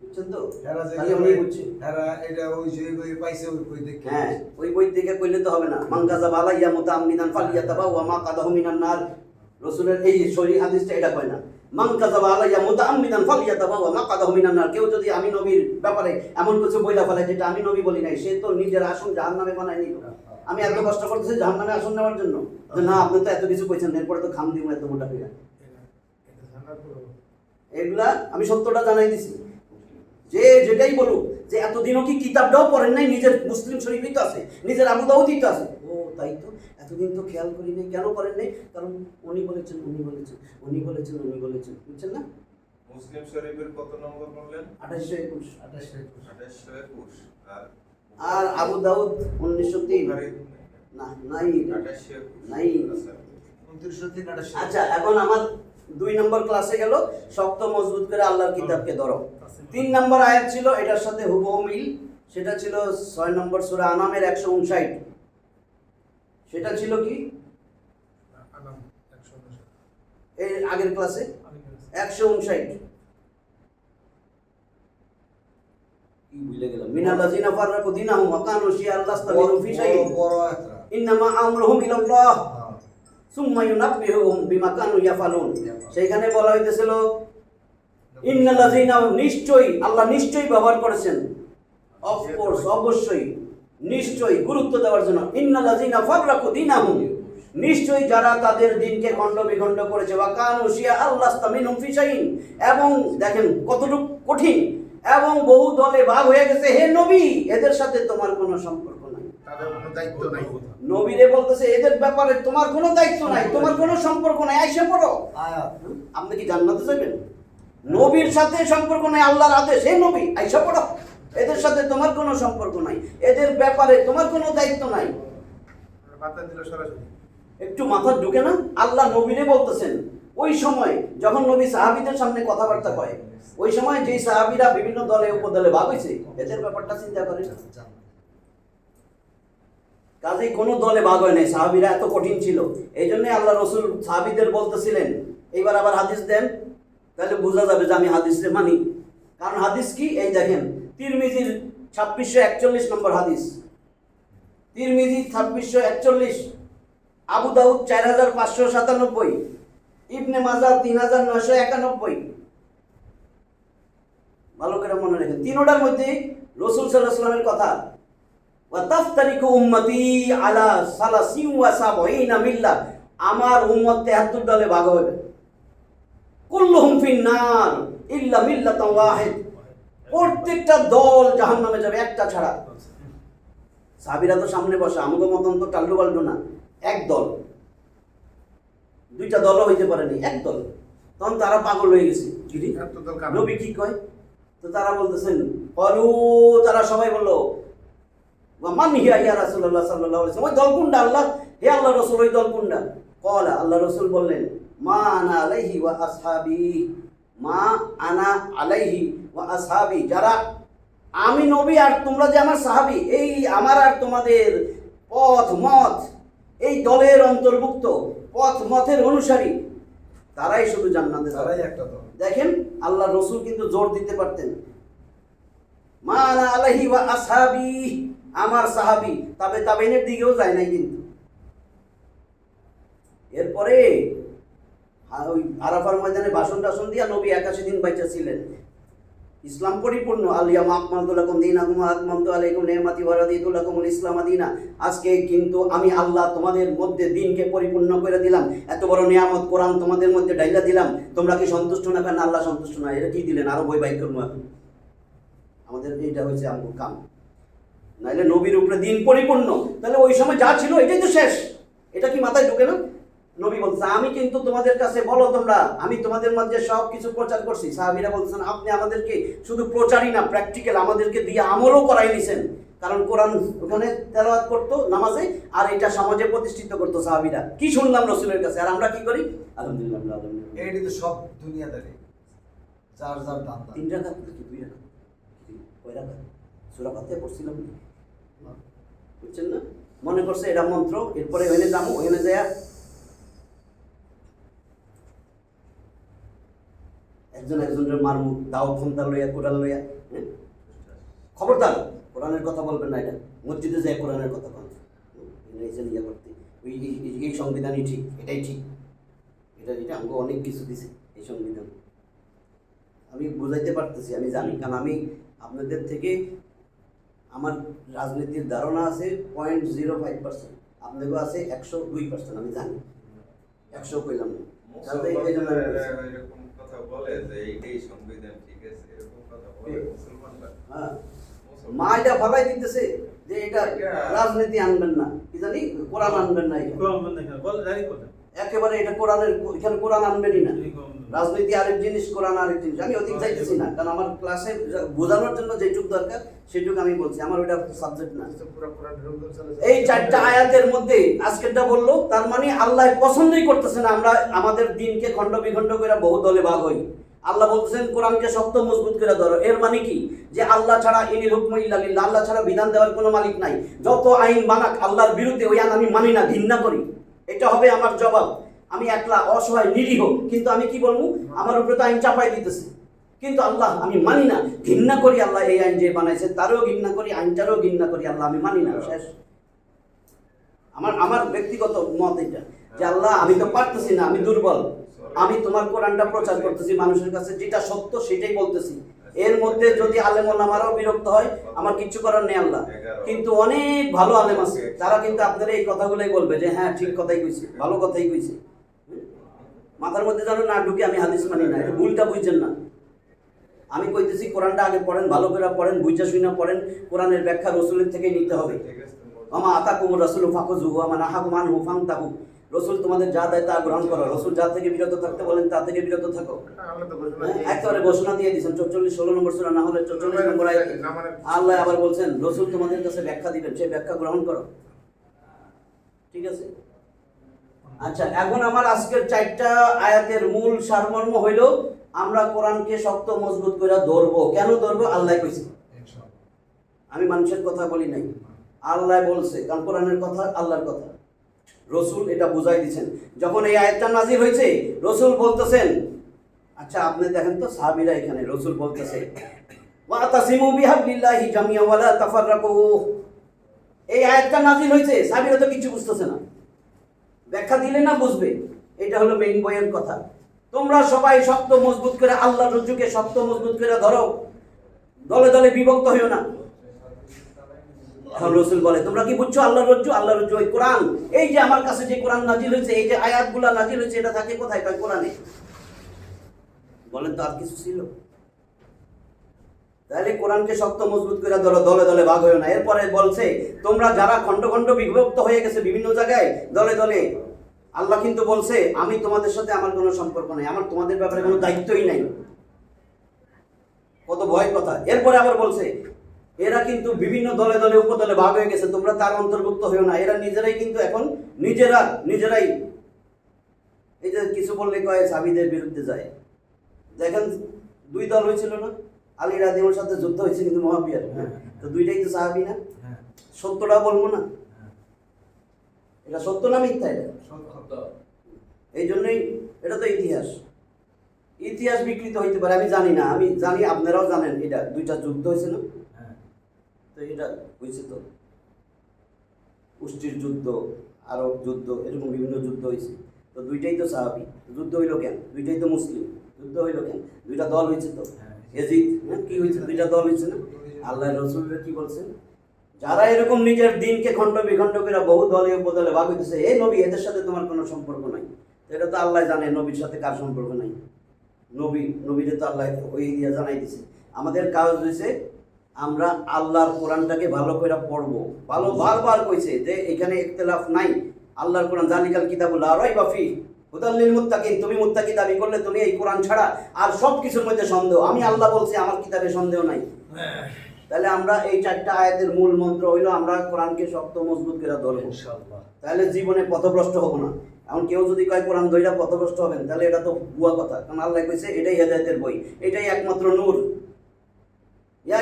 বুঝছেন তো? এরা যে তাহলে উনি বুঝছে। এরা এটা ওই যে বই পাইছে, ওই বই দেখে। হ্যাঁ, ওই বই থেকে কইলে তো হবে না। মান কাযাবা আলাইয়া মুতাআম্মিদান ফালিয়াতাবাওয়া মাকাদাহু মিনান নার। রাসূলের এই সহিহ হাদিসটা এটা কয় না, মান কাযাবা আলাইয়া মুতাআম্মিদান ফালিয়াতাবাওয়া মাকাদাহু মিনান নার। কেউ যদি আমি নবীর ব্যাপারে এমন কিছু বইলা ফেলে যেটা আমি নবী বলি নাই, সে তো নিজের আসন জাহান্নামে বানায় নিল। আমি এত কষ্ট করতেছি জাহান্নামে আসন নেওয়ার জন্য, যে না আপনি তো এত কিছু কইছেন, এরপরে তো খাম দিব এত মোটা হইয়া। এটা জানার পর এগুলা আমি সত্যটা জানাই দিছি। যে যেটাই বলুক যে এতদিনও কি কিতাবটাও পড়েন নাই, নিজের মুসলিম শরীফই তো আছে, নিজের আবু দাউদই তো আছে। ও তাই তো, এতদিন তো খেয়াল করি নাই। কেন করেন নাই? কারণ উনি বলেছেন, উনি বলেছেন, উনি বলেছেন, উনি বলেছেন, বুঝছেন না? মুসলিম শরীফের কত নম্বর বললেন? 2821। 2821। আর আবু দাউদ 1903। বুখারী না, নাই, 2821 নাই। আচ্ছা। 2928। আচ্ছা, এখন আমার 2 নম্বর ক্লাসে গেল, শক্ত মজবুত করে আল্লাহর কিতাবকে ধরো। 3 নম্বর আয়াত ছিল এটার সাথে হুবহু মিল, সেটা ছিল 6 নম্বর সূরা আনামের 159। সেটা ছিল কি আনাম 159 এই আগের ক্লাসে 159 কি ভুলে গেলাম। মিনাল্লাযিনা ফাররাকু দীনাহুম ওয়া কানু শিয়া'আন লাস্তা মিনহুম ফি শাইইন বড় একটা। ইন্নামা আমরুহুম ইলাল্লাহ সুম্মা ইউনাব্বিহুহুম বিমা কানু ইয়াফালুন। সেইখানে বলা হইতেছিল ইন্নাল্লাযিনা, নিশ্চয়ই, আল্লাহ নিশ্চয়ই ব্যবহার করেছেন, অফকোর্স, অবশ্যই, নিশ্চয়ই, গুরুত্ব দেওয়ার জন্য। ইন্নাল্লাযিনা ফাররাকু দীনাহুম, নিশ্চয়ই যারা তাদের দিনকে খণ্ড বিখণ্ড করেছে, ওয়া কানু শিয়া'আন লাস্তা মিনহুম ফি শাইইন, এবং দেখেন কতটুকু কঠিন, এবং বহু দলে ভাগ হয়ে গেছে, হে নবী এদের সাথে তোমার কোনো সম্পর্ক নাই। তাদের কোনো দায়িত্ব নাই। নবীরে বলতেছে এদের ব্যাপারে তোমার কোনো দায়িত্ব নাই, তোমার কোনো সম্পর্ক নাই, আইসা পড়ো। আয়াত। আপনি কি জান্নাতে যাবেন? নবীর সাথে সম্পর্ক নাই, আল্লাহর আদেশ, হে নবী আইসা পড়ো, এদের সাথে তোমার কোনো সম্পর্ক নাই, এদের ব্যাপারে তোমার কোনো দায়িত্ব নাই। বার্তা দিল সরাসরি। একটু মাথা ঢুকে না? আল্লাহ নবীরে বলতেছেন ওই সময় যখন নবী সাহাবীদের সামনে কথাবার্তা কয়, ওই সময় যেই সাহাবীরা বিভিন্ন দলে উপদলে ভাগ হয়েছে, এদের ব্যাপারটা চিন্তা করেন। কাজেই কোনো দলে ভাগ হয় নাই, সাহাবীরা এত কঠিন ছিল। এই জন্য আল্লাহ রসুল সাহাবীদের বলতেছিলেন, এইবার আবার হাদিস দেন, তাহলে বোঝা যাবে যে আমি হাদিসে মানি। কারণ হাদিস কি, এই দেখেন তিরমিজির 2641 নম্বর হাদিস, তিরমিজি 2641, আবু দাউদ 4597, ইবনে মাজাহ 3991। ভালো করে মনে রাখেন, তিনোটার মধ্যে রাসূল সাল্লাল্লাহু আলাইহি ওয়াসাল্লামের কথা, ওয়া তাফতারিকু উম্মতি আলা সালাসিন ওয়া সাবঈনা মিল্লাহ, আমার উম্মত 73 দলে ভাগ হবে, কুল্লুহুম ফিন নার ইল্লা মিল্লাতান ওয়াহিদ, প্রত্যেকটা দল জাহান্নামে যাবে একটা ছাড়া। সাহাবীরা তো সামনে বসে, আমাদের মতন তো টাল্লু বাল্লু না, এক দল, দুইটা দলও হইতে পারেনি, এক দল। তখন তারা পাগল হয়ে গেছে, কিরে এত দল কার? নবী কি কয়? তো তারা বলতেছেন, বলো, তারা সবাই বললো, মান হিয়া ইয়া রাসূলুল্লাহ সাল্লাল্লাহু আলাইহি ওয়াসাল্লাম, ওই দল কোনটা আল্লাহ, হে আল্লাহ রাসূল ওই দল কোনটা? ক্বালা, আল্লাহ রাসূল বললেন, মা আনা আলাইহি ওয়া আসহাবি, মা আনা আলাইহি ওয়া আসহাবি, যারা আমি নবী আর তোমরা যে আমার সাহাবী, এই আমার আর তোমাদের পথ মত, এই দলের অন্তর্ভুক্ত পথ মতের অনুসারী, তারাই শুধু জান্নাতে যাবে। তারাই একটা দল। দেখেন আল্লাহ রসুল কিন্তু জোর দিতে পারতেন, মা আনা আলাইহি ওয়া আসহাবি, আমার সাহাবী, তবে তাবেইনের দিকেও যায় নাই কিন্তু। এরপরে ওই আরাফার ময়দানে ভাষণ টাষণ দিয়া নবী 81 দিন বাইচা ছিলেন। ইসলাম পরিপূর্ণ, আলিয়া আকমালতু লাকুম দীনাকুম ওয়া আতমামতু আলাইকুম নি'মাতি ওয়া রাদিতু লাকুমুল ইসলাম দীনা, আজকে কিন্তু আমি আল্লাহ তোমাদের মধ্যে দিনকে পরিপূর্ণ করে দিলাম, এত বড় নিয়ামত কোরআন তোমাদের মধ্যে ডাইলা দিলাম, তোমরা কি সন্তুষ্ট না? কেন আল্লাহ সন্তুষ্ট না? এটা কি দিলেন? আরো বই বাইক করবো এখন, আমাদের এইটা হয়েছে আমার কাম। নাইলে নবীর উপরে দিন পরিপূর্ণ, তাহলে ওই সময় যা ছিল এটাই তো শেষ, এটা কি মাথায় ঢুকে না? নবী বলছে, আমি কিন্তু তোমাদের কাছে বলো তোমরা, আমি তোমাদের মধ্যে সব কিছু প্রচার করছি। সাহাবীরা বলছেন, আপনি আমাদেরকে শুধু প্রচারই না, প্র্যাকটিক্যাল আমাদেরকে দিয়ে আমলও করাই নিছেন, কারণ কোরআন ওখানে তেলাওয়াত করতো নামাজে, আর এটা সমাজে প্রতিষ্ঠিত করতো সাহাবীরা। কি শুনলাম রসুলের কাছে, আর আমরা কি করি? আলহামদুলিল্লাহ আলহামদুলিল্লাহ। এইটি তো সব দুনিয়াদারি, যার যার দাম। 3 রাকাত কি 2 রাকাত? কয় রাকাত? সূরা ফাতিহা পড়ছিলাম না, বুঝছেন না? মনে করছে এটা মন্ত্র, এরপরে ওখানে যাবো, ওখানে যায় একজন একজনের মারমু, দাও ফোনটা লইয়া, কোরআন লইয়া। খবরদার কোরআনের কথা বলবেন না, এটা মসজিদে যায় কোরআনের কথা বলবেন, ইয়ে করতে এই সংবিধানই ঠিক, এটাই ঠিক, এটা আমাকে অনেক কিছু দিছে এই সংবিধান। আমি বুঝাইতে পারতেছি, আমি জানি, কারণ আমি আপনাদের থেকে আমার রাজনীতির ধারণা আছে 0.05%, আপনাদেরও আছে 102%, আমি জানি, 100 কইলাম না। এরকম কথা বলে যে এই সংবিধান ঠিক আছে, এরকম কথা বলে মুসলমানরা। হ্যাঁ, মা এটা ভাবাই দিতেছে যে এটা রাজনীতি আনবেন না, কি জানি কোরআন আনবেন না, একেবারে এটা কোরআনের, এখানে কোরআন আনবেনই না, রাজনীতি আরেক জিনিস, কোরআন আরেক জিনিস। আমি অধিক চাইতেছি না, কারণ আমার ক্লাসে বোঝানোর জন্য যেটুক দরকার সেটুকু আমি বলছি, আমার ওইটা সাবজেক্ট না। এই 4টা আয়াতের মধ্যে আজকেরটা বললো, তার মানে আল্লাহ পছন্দই করতেছে না আমরা আমাদের দিনকে খণ্ড বিখণ্ড করে বহু দলে ভাগ হই। আল্লাহ বলতেছেন কোরআনকে শক্ত মজবুত করে ধরো। এর মানে কি? যে আল্লাহ ছাড়া ইনিল হুকমু ইল্লা লিল্লাহ, আল্লাহ ছাড়া বিধান দেওয়ার কোনো মালিক নাই। যত আইন বানাক আল্লাহর বিরুদ্ধে, ওই আইন আমি মানি না, ঘৃণা করি, এটা হবে আমার জবাব। আমি একলা অসহায় নিরীহ, কিন্তু আমি কি বলবো? আমার উপরে তো আইন চাপাই দিতেছে, কিন্তু আল্লাহ আমি মানি না, ঘৃণা করি। আল্লাহ এই আইন যে বানাইছে তারও ঘৃণা করি, আইনটারও ঘৃণা করি, আল্লাহ আমি মানি না, শেষ। আমার ব্যক্তিগত মত এটা, যে আল্লাহ আমি তো পারতেছি না, আমি দুর্বল, আমি তোমার কোরআনটা প্রচার করতেছি মানুষের কাছে, যেটা সত্য সেটাই বলতেছি। এর মধ্যে যদি আলেম ওলামারাও বিরক্ত হয়, আমার কিচ্ছু করার নেই আল্লাহ। কিন্তু অনেক ভালো আলেম আছে, তারা কিন্তু আপনারা এই কথাগুলোই বলবে যে হ্যাঁ ঠিক কথাই কইছে, ভালো কথাই কইছে। মাথার মধ্যে যেন না ঢুকে আমি হাদিস মানি না, এটা ভুলটা বুঝছেন না। আমি কইতেছি কোরআনটা আগে পড়েন, ভালো করে পড়েন, বুঝা শুনা পড়েন, কোরআনের ব্যাখ্যা রসুলের থেকেই নিতে হবে। আমা আতাকুমুর রাসূলু ফাখুযুহু ওয়া মা নাহাকুম আনহু ফান্তাহু, রসুল তোমাদের যা দেয় তা গ্রহণ করো, রসুল যা থেকে বিরত থাকতে বলেন তা থেকে বিরত থাকো। একেবারে ঘোষণা দিয়ে দিয়েছেন 44-16 নম্বর সূরা, না হলে 44 নম্বর আয়াতে আল্লাহ আবার বলছেন রসুল তোমাদের কাছে ব্যাখ্যা দিবেন, সেই ব্যাখ্যা গ্রহণ করো। ঠিক আছে? আচ্ছা, এখন আমার আজকের 4টা আয়াতের মূল সারমর্ম হইল, আমরা কোরআনকে শক্ত মজবুত করে ধরবো। কেন ধরবো? আল্লাহ কইছে, আমি মানুষের কথা বলি নাই, আল্লাহ বলছে, কারণ কোরআনের কথা আল্লাহর কথা। রসুল এটা বুঝাই দিচ্ছেন। যখন এই আয়াতটা নাজিল হয়েছে, রসুল বলতেছেন, আচ্ছা আপনি দেখেন তো সাহাবীরা, এখানে রসুল বলতেছে ওয়াতাসিমু বিহাবলিল্লাহি জামিআ ওয়া লা তাফাররাকু। এই আয়াতটা নাজিল হয়েছে, সাহাবীরা তো কিছু বুঝতেছে না, ব্যাখ্যা দিলে না বুঝবে। এটা হলো মেইন বয়ান কথা। তোমরা সবাই শক্ত মজবুত করে আল্লাহর রজ্জুকে শক্ত মজবুত করে ধরো, দলে দলে বিভক্ত হইও না। এখন রসুল বলে, তোমরা কি বুঝছো আল্লাহর রজ্জু? আল্লাহর রজ্জু ওই কোরআন। এই যে আমার কাছে যে কোরআন নাজিল হয়েছে, এই যে আয়াতগুলা নাজিল হয়েছে, এটা থাকে কোথায়? কোরআনে। বলেন তো আর কিছু ছিল? তাহলে কোরআনকে শক্ত মজবুত করে ধরো, দলে দলে ভাগ হয়েও না। এরপরে বলছে তোমরা যারা খণ্ড খণ্ড বিভক্ত হয়ে গেছে বিভিন্ন জায়গায় দলে দলে, আল্লাহ কিন্তু বলছে আমি তোমাদের সাথে আমার কোনো সম্পর্ক নাই, আমার তোমাদের ব্যাপারে কোনো দায়িত্বই নাই। কত ভয়ের কথা। এরপরে আবার বলছে এরা কিন্তু বিভিন্ন দলে দলে উপদলে ভাগ হয়ে গেছে, তোমরা তার অন্তর্ভুক্ত হয়েও না। এরা নিজেরাই কিন্তু এখন নিজেরাই এই যে কিছু বললে কয় সাহাবীদের বিরুদ্ধে যায়। দেখেন 2 দল হয়েছিল না, আলী রাদিয়াল্লাহু সাথে যুদ্ধ হয়েছে কিন্তু মুআবিয়ার, তো দুইটাই তো সাহাবী না? সত্যটা বলবো না, এটা সত্য না মিথ্যা? এটা এই জন্যই এটা তো ইতিহাস বিকৃত হইতে পারে, আমি জানি না, আমি জানি আপনারাও জানেন। এটা 2টা যুদ্ধ হয়েছে না? তো এটা হয়েছে তো উষ্টির যুদ্ধ, আরব যুদ্ধ, এরকম বিভিন্ন যুদ্ধ হয়েছে। তো দুইটাই তো সাহাবী, যুদ্ধ হইল কেন? দুইটাই তো মুসলিম, যুদ্ধ হইল কেন? 2টা দল হয়েছে তো। এজিদ কি হয়েছে? 2টা দল হয়েছে না? আল্লাহ রসুল কি বলছেন? যারা এরকম নিজের দিনকে খণ্ড বিখণ্ড করে বহু দলে উপদলে ভাগ হইতেছে, এই নবী এদের সাথে তোমার কোনো সম্পর্ক নাই। এটা তো আল্লাহ জানে নবীর সাথে কার সম্পর্ক নাই। নবীরে তো আল্লাহ ওই দিয়ে জানাই দিছে। আমাদের কাজ হয়েছে আমরা আল্লাহর কোরআনটাকে ভালো করে পড়বো। বারবার কইছে যে এখানে ইখতিলাফ নাই। আল্লাহর কোরআন জালিকাল কিতাবুল লা রাইবা ফি হুদাল লিল মুত্তাকিন, তুমি মুত্তাকি দাবি করলে তুমি এই কোরআন ছাড়া আর সব কিছুর মধ্যে সন্দেহ। আমি আল্লাহ বলছি আমার কিতাবে সন্দেহ নাই। তাহলে আমরা এই 4টা আয়াতের মূল মন্ত্র হইলো আমরা কোরআনকে শক্ত মজবুত করে ধরবো, ইনশাআল্লাহ। তাহলে জীবনে পথভ্রষ্ট হব না। এখন কেউ যদি কয় কোরআন ধইরা পথভ্রষ্ট হবেন, তাহলে এটা তো ভুয়া কথা। কারণ আল্লাহ কইছে এটাই হেদায়েতের বই, এটাই একমাত্র নূর। ইয়া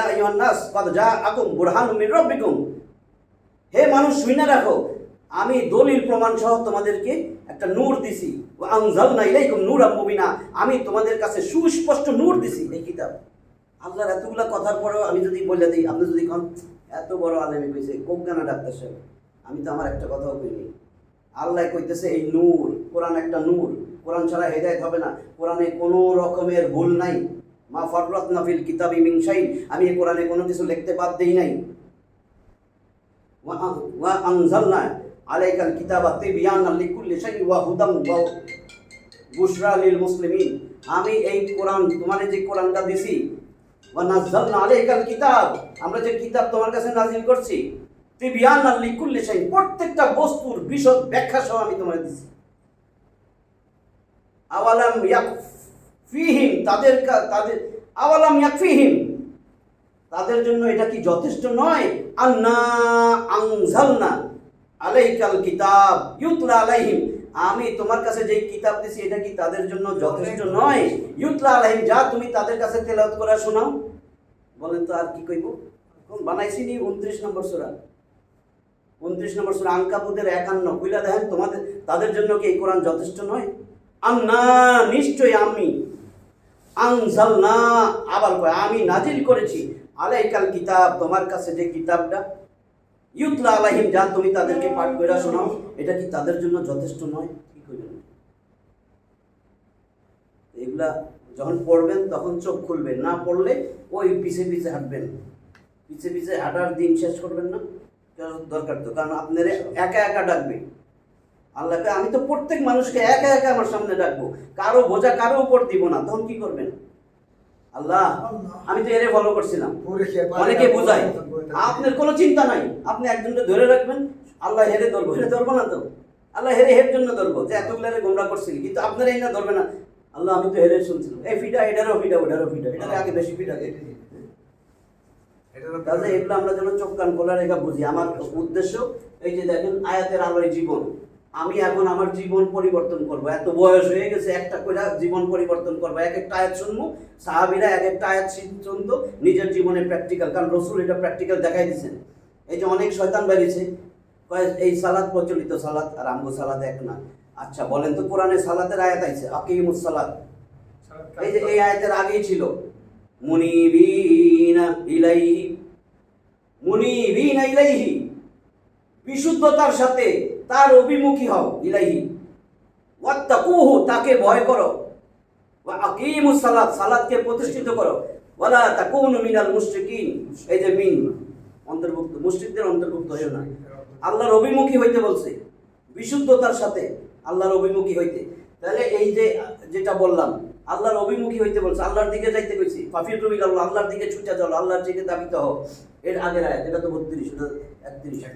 আইয়ুহান নাস ক্বাদ জাআকুম বুরহানুম মির রাব্বিকুম, হে মানুষ শুনে রাখো আমি দলিল প্রমাণ সহ তোমাদেরকে একটা নূর দিছি। ওয়া আনজালনা ইলাইকুম নূরাম মুবিনা, আমি তোমাদের কাছে সুস্পষ্ট নূর দিছি, এই কিতাব। আল্লাহর এতগুলা কথার পরেও আমি যদি বলে দিই, আপনি যদি কোন এত বড় আলেমে কইছে কোকগানা ডাক্তার সাহেব, আমি তো আমার একটা কথাও কইনি। আল্লাহ কইতেছে এই নূর, কোরআন একটা নূর, কোরআন ছাড়া হেদায়েত হবে না। কোরআনে কোনো রকমের ভুল নাই। মা ফাররাতনা ফিল কিতাবি মিন শাই, আমি এই কোরআনে কোনো কিছু লিখতে বাদ দেই নাই। ওয়া আনজালনা আলাইকাল কিতাবা তিবয়ানান লিকুল্লি শাই ওয়া হুদাম ওয়া বুশরা লিল মুসলিমিন, আমি এই কোরআন তোমারে যে কোরআনটা দিছি, ওয়া নাযালনা আলাইকাল কিতাব, আমরা যে কিতাব তোমার কাছে নাযিল করছি, তিবয়ানান লিকুল্লি শাই, প্রত্যেকটা বস্তুর বিশদ ব্যাখ্যা সহ আমি তোমারে দিছি। আওয়ালাম ইয়াকফিহিম, তাদের আওয়ালাম ইয়াকফিহিম, তাদের জন্য এটা কি যথেষ্ট নয়? আন্না আনজালনা আলাইকাল কিতাব ইউতলা আলাইহিম, আমি তোমার কাছে যেই কিতাব দিছি এটা কি তাদের জন্য যথেষ্ট নয়? ইউতলা আলাইহিম, যা তুমি তাদের কাছে তেলাওয়াত করে শোনাও। বলেন তো আর কি কইব? কোন বানাইছি নি 29 নম্বর সূরা, 29 নম্বর সূরা আনকাবুতের 51, কইলা দেখেন তোমাদের তাদের জন্য কি এই কোরআন যথেষ্ট নয়? আন্না, নিশ্চয় আমি, আনজালনা, আবার কয় আমি নাজিল করেছি, আলাইকাল কিতাব, তোমার কাছে যে কিতাবটা, ইউতলা আলাইহিম, যা তুমি তাদেরকে পাঠ করে শোনাও, এটা কি তাদের জন্য যথেষ্ট নয়? কি কইলেন? এগুলা যখন পড়বেন তখন চোখ খুলবেন, না পড়লে ওই পিছে পিছে হাঁটবেন। পিছে পিছে হাঁটার দিন শেষ করবেন না দরকার তো, কারণ আপনারা একা একা ডাকবে আল্লাহকে। আমি তো প্রত্যেক মানুষকে একা একা আমার সামনে ডাকবো, কারো বোঝা কারো উপর দিব না। তখন কি করবেন? আল্লাহ আমি তো এরে ফলো করছিলাম, অনেকে বোঝায়, আপনার কোনো চিন্তা নাই, আপনি একজনকে ধরে রাখবেন, আল্লাহ হেরে ধরবো না তো, আল্লাহ হের জন্য ধরবো যে এতগুলারে গোমরা করছিলি, কিন্তু আপনারা এই না ধরবে না। আল্লাহ আমি তো হেরে শুনছিলাম, এই ফিটা এটারও ফিটা ওটারও ফিটা, এটার আগে বেশি ফিটা। তাহলে এগুলো আমরা যেন চোখ কান খোলা রেখা বুঝি। আমার উদ্দেশ্য এই যে দেখেন আয়াতের আলোয় জীবন, আমি এখন আমার জীবন পরিবর্তন করব। এত বয়স হয়ে গেছে, একটা করে জীবন পরিবর্তন করবো। এক একটা আয়াত শুনবো, সাহাবীরা এক একটা আয়াত শুনতো, নিজের জীবনে প্র্যাকটিক্যাল, কারণ রসুল এটা প্র্যাকটিক্যাল দেখাই দিচ্ছেন। এই যে অনেক শয়তান বেরিয়েছে, এই সালাত প্রচলিত সালাত আর আমগো সালাত এক না। আচ্ছা বলেন তো কোরআনে সালাতের আয়াত আইছে আকিমুস সালাত, এই যে এই আয়াতের আগেই ছিল মুনিবিনা ইলাইহি, মুনিবিনা ইলাইহি, বিশুদ্ধতার সাথে তার অভিমুখী হও, ইলাইহি ওয়াত্তাকুহু, তাকে ভয় করো, ওয়া আকিমুস সালাত, সালাতকে প্রতিষ্ঠিত করো, ওয়ালা তাকুনু মিনাল মুশরিকিন, এই যে মিন অন্তর্ভুক্ত, মুশরিকদের অন্তর্ভুক্ত হইও না। আল্লাহর অভিমুখী হইতে বলছে, বিশুদ্ধতার সাথে আল্লাহর অভিমুখী হইতে। তাহলে এই যে যেটা বললাম আল্লাহর অভিমুখী হইতে বলছে, আল্লাহর দিকে যাইতে কইছি, ফাফির রবিল আল্লাহ, আল্লাহর দিকে ছুটে চলো, আল্লাহর দিকে দাবিতে হও। এর আগের আয়াত, এটা তো 32, এটা 31।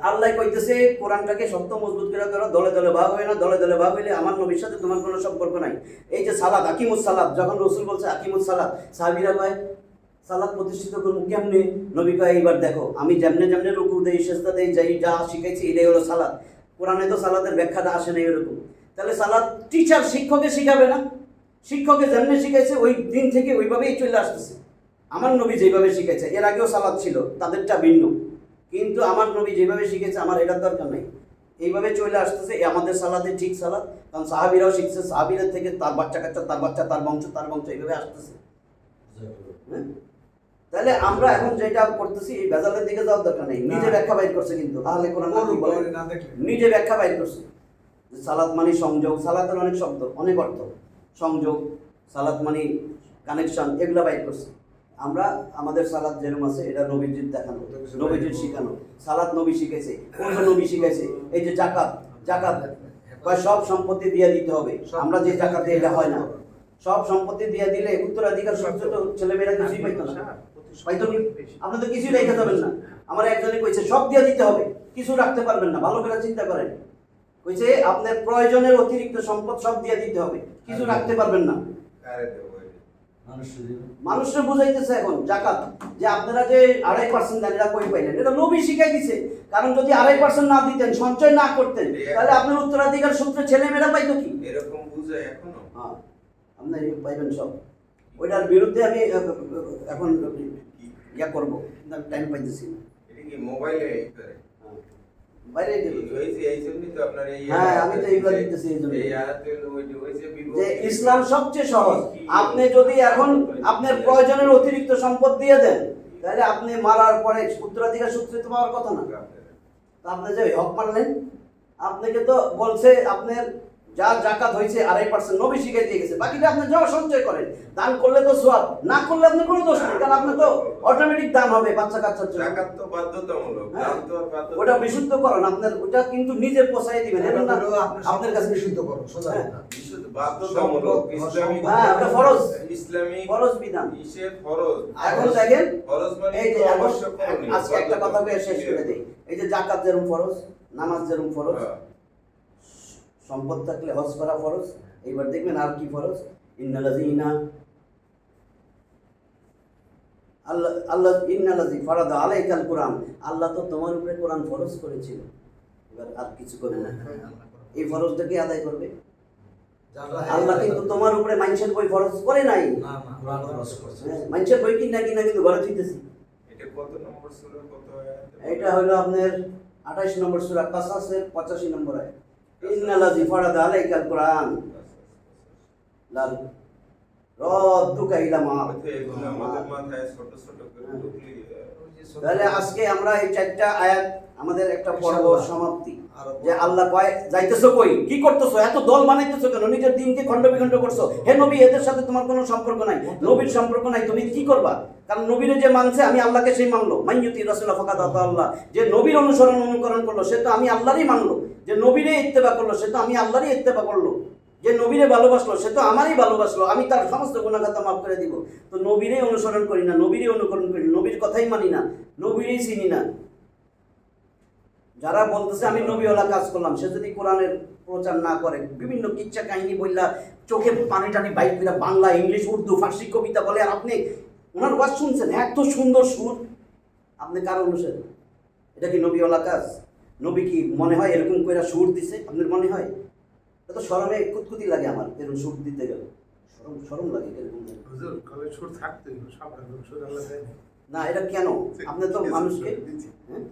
আল্লাহ কইতেছে কোরআনটাকে শক্ত মজবুত করে ধরো, দলে দলে ভাগ হয় না, দলে দলে ভাগ হইলে আমার নবীর সাথে তোমার কোনো সম্পর্ক নাই। এই যে সালাত, আকিমুস সালাত, যখন রসুল বলছে আকিমুস সালাত, সাহাবীরা কয় সালাত প্রতিষ্ঠিত করবো কেমনে? নবী কয় এইবার দেখো আমি যেমনে যেমনে রুকু দেই, সেজদা দেই, যাই যা শিখাইছি এটাই হলো সালাত। কোরআনে তো সালাতের ব্যাখ্যাটা আসে না এরকম। তাহলে সালাত টিচার শিক্ষকে শিখাবে না? শিক্ষকে যেমনে শিখাইছে ওই দিন থেকে ওইভাবেই চলে আসতেছে। আমার নবী যেভাবে শিখাইছে, এর আগেও সালাত ছিল, তাদেরটা ভিন্ন, কিন্তু আমার নবী যেভাবে শিখেছে আমার এটার দরকার নেই, এইভাবে চলে আসতেছে। আমাদের সালাতে ঠিক সালাত, কারণ সাহাবীরাও শিখছে, সাহাবীদের থেকে তার বাচ্চা কাচ্চা, তার বাচ্চা, তার বংশ, তার বংশ, এইভাবে আসতেছে। হ্যাঁ, তাহলে আমরা এখন যেটা করতেছি এই ভেজালের দিকে যাওয়ার দরকার নেই। নিজে ব্যাখ্যা বাইর করছে, কিন্তু তাহলে কোরআন কি বলে? নিজে ব্যাখ্যা বাইর করছে যে সালাত মানে সংযোগ, সালাতের অনেক শব্দ, অনেক অর্থ, সংযোগ, সালাত মানে কানেকশন, এগুলা বাইর করছে। আমরা আমাদের সালাত যেরকম আছে এটা নবীজির দেখানো, নবীজির শিখানো। সালাত নবী শিখাইছে, কোন নবী শিখাইছে? এই যে জাকাত, জাকাত কয় সব সম্পত্তি দিয়ে দিতে হবে। আমরা যে জাকাত দিই এটা হয় না, সব সম্পত্তি দিয়ে দিলে উত্তরাধিকার সূত্রে তো ছেলেমেয়েরা কিছুই পাইতো না, পাইতো নি? আপনি তো কিছুই রেখে যাবেন না। আমার একজনে কইছে সব দিয়ে দিতে হবে, কিছু রাখতে পারবেন না, ভালো করে চিন্তা করেন। কইছে আপনার প্রয়োজনের অতিরিক্ত সম্পদ সব দিয়ে দিতে হবে, কিছু রাখতে পারবেন না। কারে দেবো এটা? মানুষরা বুঝাইতেছে এখন জাকাত, যে আপনারা যে 2.5% দেন এটা কই পাইলেন? এটা নবী শিখাই দিছে। কারণ যদি 2.5% না দিতেন, সঞ্চয় না করতেন, তাহলে আপনার উত্তরাধিকার সূত্রে ছেলেমেয়েরা পাইতো কি? এরকম বুঝে এখনো? হ্যাঁ, আপনি পাইবেন সব। ওইটার বিরুদ্ধে আমি এখন ইয়া করবো, টাইম পাইতেছি না। এটা কি মোবাইলে করে? বাইরে গেল এই জন্যই তো আপনার এই হ্যাঁ, আমি তো এইগুলো দিতেছি এই জন্য। এই আয়াতে ওই যে যে ইসলাম সবচেয়ে সহজ। আপনি যদি এখন আপনার প্রয়োজনের অতিরিক্ত সম্পদ দিয়ে দেন, তাহলে আপনি মারার পরে উত্তরাধিকার সূত্রে তো পাওয়ার কথা না। তা আপনি যে হক মারলেন, আপনাকে তো বলছে আপনার যা জাকাত হয়েছে 2.5%, নবী শিখাই দিয়ে গেছে, বাকিটা আপনি যা সঞ্চয় করেন। দান করলে তো সওয়াব, না করলে আপনার কোনো দোষ নেই, কারণ আপনার তো অটোমেটিক দান হবে বাচ্চা কাচ্চার জন্য। জাকাত তো বাধ্যতামূলক, দান তো আর বাধ্যতামূলক। ওটা বিশুদ্ধকরণ, আপনার ওটা কিন্তু নিজে পোষাই দিবেন, এমন না আপনার কাছে বিশুদ্ধ করো, সোজা হ্যাঁ। কথা। বিশুদ্ধ বাধ্যতামূলক ইসলামিক, হ্যাঁ, ওটা ফরজ, ইসলামিক ফরজ বিধান। ইসে ফরজ। এখন দেখেন ফরজ মানে এই যে তো এখন অবশ্যই করণীয়। আজকে একটা কথা বলে শেষ করে দেই। এই যে জাকাত যেরকম ফরজ, নামাজ যেরকম ফরজ, হ্যাঁ। সম্পদ থাকলে হজ করা ফরজ। এইবার দেখবেন আর কি ফরজ, ইন্নালাযিনা ইন্নালাযী ফারাদা আলাইকাল কুরআন, আল্লাহ তো তোমার উপরে কোরআন ফরজ করেছিল, এবার আর কিছু করবে না। এই ফরজটা কে আদায় করবে? আল্লাহ কিন্তু তোমার উপরে মানুষের বই ফরজ করে নাই। কোরআন ফরজ করছে। মানুষের বই কিনা কিনা কিন্তু ঘরে থুইতেছি। এটা কত নম্বর সূরা, কত আয়াত? এটা হলো আপনার 28 নম্বর সূরা কাসাসের 85 নম্বর আয়াত। ইন্নালাযী ফারাদা আলাইকাল কুরআন লাল রদ্দুকা ইলা মা। এগুলো আমাদের মাথায় ছোট ছোট করে হ্যাঁ। ঢুকলি। তাহলে আজকে আমরা এই 4টা আয়াত আমাদের একটা পর্ব সমাপ্তি। যে আল্লাহ কয় যাইতেছো কই, কি করতেছো, এত দল বানাইতেছো কেন, নিজের দিনকে খণ্ড বিখণ্ড করছো। হে নবী, এদের সাথে তোমার কোনো সম্পর্ক নাই, নবীর সম্পর্ক নাই, তুমি কি করবা? কারণ নবীরে যে মানছে, আমি আল্লাহকে সেই মানলো। মাইয়ুতি রাসূলা ফাকাদ আতা আল্লাহ, যে নবীর অনুকরণ করলো সে তো আমি আল্লাহরই মানলো। যে নবীরে ইত্তেবা করলো সে তো আমি আল্লাহরই ইত্তেবা করলো। যে নবীরে ভালোবাসলো সে তো আমারই ভালোবাসলো, আমি তার সমস্ত গুনাহ খাতা মাফ করে দিব। তো নবীরে অনুসরণ করি না, নবীরে অনুকরণ করি না, নবীর কথাই মানি না, নবীরেই চিনি না। যারা বলতেছে আমি নবীওয়ালা কাজ করলাম, সে যদি কোরআনের প্রচার না করে, বিভিন্ন কিচ্ছা কাহিনী বললা চোখে পানি টানি বাইক করে বাংলা, ইংলিশ, উর্দু, ফার্সি কবিতা বলে, আর আপনি ওনার ওয়াজ শুনছেন, এত সুন্দর সুর, আপনি কার অনুসারী? এটা কি নবীওয়ালা কাজ? নবী কি মনে হয় এরকম করে সুর দিছে? আপনার মনে হয়? এটা তো শরমে কুতকুতি লাগে আমার, এরকম সুর দিতে গেলে শরম লাগে এরকম। হুজুর কবে সুর থাকতে সাবধান, সুর আল্লাহ দেয় না, এটা কেন? আপনি তো মানুষকে হ্যাঁ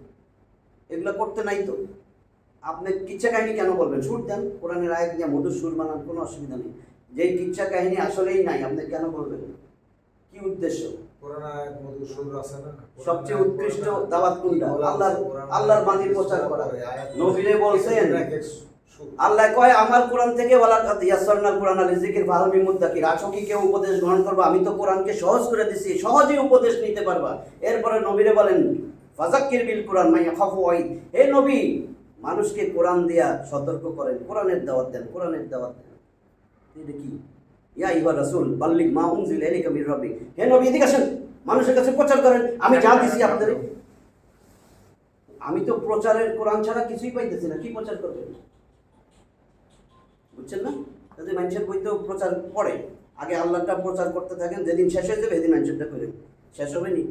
এগুলো করতে নাই তো, আপনি কিচ্ছা কাহিনী কেন বলবেন? সুর দেন, কোরআনের আয়াত নিয়ে মধুর সুর বানান, কোনো অসুবিধা নেই। যেই কিচ্ছা কাহিনী আসলেই নাই, আপনি কেন বলবেন? কি উদ্দেশ্য? সবচেয়ে উৎকৃষ্ট দাওয়াত কোনটা? আল্লাহর বাণী প্রচার করা। নবীরে বলছেন, আল্লাহ কয় আমার কোরআন থেকে ওয়ালাকাদ ইয়াসসারনাল কুরআনা লিযিকরি ফাহাল মিন মুদ্দাকির, আছো কি কেউ উপদেশ গ্রহণ করবা? আমি তো কোরআনকে সহজ করে দিছি, সহজেই উপদেশ নিতে পারবা। এরপরে নবীরে বলেন ফাযাক্কির বিল কুরআন মান ইয়াখাফু ওয়াইদ, হে নবী মানুষকে কোরআন দিয়া সতর্ক করেন, কোরআনের দাওয়াত দেন, কোরআনের দাওয়াত দেন। এটা কি? ইয়া আইয়ুহার রাসূল বাল্লিগ মা উনজিলা ইলাইকা মির রাব্বিক। হে নবী এদিকে আসেন, মানুষের কাছে প্রচার করেন আমি যা দিছি আপনাদের। আমি তো প্রচারের কোরআন ছাড়া কিছুই পাইতেছি না, কি প্রচার করবেন? বুঝছেন না? যদি মানুষের বই তো প্রচার করে, আগে আল্লাহটা প্রচার করতে থাকেন, যেদিন শেষ হয়ে যাবে সেদিন মানুষেরটা করেন, শেষ হবে নি।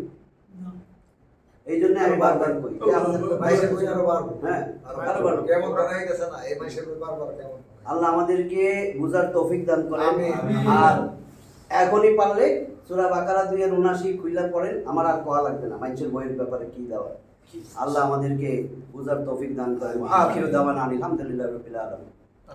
এই জন্য আমি বারবার কই যে আমাদের মাইশের বই আরো বাড়বো। হ্যাঁ আরো বাড়বো। বাড়বো। কেমন বানাই গেছে না, এই মাইশের বই বারবার কেমন বানায়। আল্লাহ আমাদেরকে বুঝার তৌফিক দান করেন। আমিন। আর এখনই পারলে সূরা বাকারা 2:79 খুইলা পড়েন, আমার আর কোয়া লাগবে না মানুষের বইয়ের ব্যাপারে কি দেওয়া। আল্লাহ আমাদেরকে বুঝার তৌফিক দান করেন। আখিরু দাওয়ানা আলহামদুলিল্লাহি রাব্বিল আলামিন।